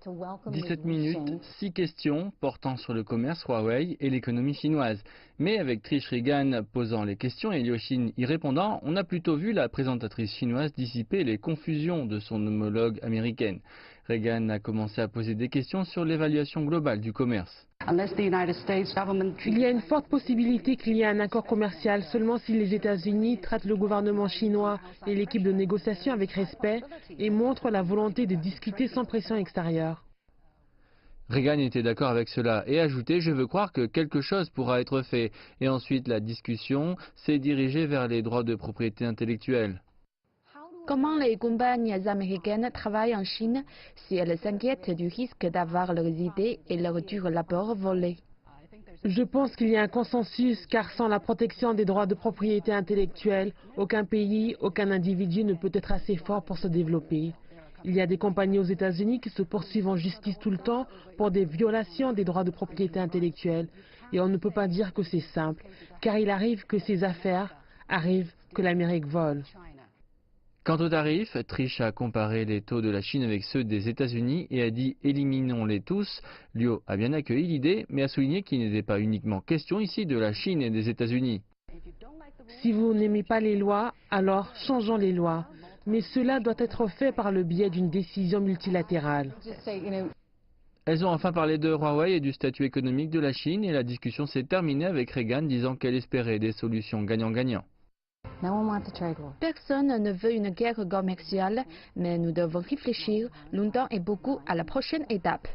17 minutes, 6 questions portant sur le commerce Huawei et l'économie chinoise. Mais avec Trish Regan posant les questions et Liu Xin y répondant, on a plutôt vu la présentatrice chinoise dissiper les confusions de son homologue américaine. Regan a commencé à poser des questions sur l'évaluation globale du commerce. Il y a une forte possibilité qu'il y ait un accord commercial seulement si les États-Unis traitent le gouvernement chinois et l'équipe de négociation avec respect et montrent la volonté de discuter sans pression extérieure. Reagan était d'accord avec cela et ajoutait « Je veux croire que quelque chose pourra être fait ». Et ensuite, la discussion s'est dirigée vers les droits de propriété intellectuelle. Comment les compagnies américaines travaillent en Chine si elles s'inquiètent du risque d'avoir leurs idées et leur dur labeur volés? Je pense qu'il y a un consensus car sans la protection des droits de propriété intellectuelle, aucun pays, aucun individu ne peut être assez fort pour se développer. Il y a des compagnies aux États-Unis qui se poursuivent en justice tout le temps pour des violations des droits de propriété intellectuelle. Et on ne peut pas dire que c'est simple, car il arrive que ces affaires arrivent que l'Amérique vole. Quant aux tarifs, Trish a comparé les taux de la Chine avec ceux des États-Unis et a dit « éliminons-les tous ». Liu a bien accueilli l'idée, mais a souligné qu'il n'était pas uniquement question ici de la Chine et des États-Unis. Si vous n'aimez pas les lois, alors changeons les lois. Mais cela doit être fait par le biais d'une décision multilatérale. Elles ont enfin parlé de Huawei et du statut économique de la Chine et la discussion s'est terminée avec Reagan disant qu'elle espérait des solutions gagnant-gagnant. Personne ne veut une guerre commerciale, mais nous devons réfléchir longtemps et beaucoup à la prochaine étape.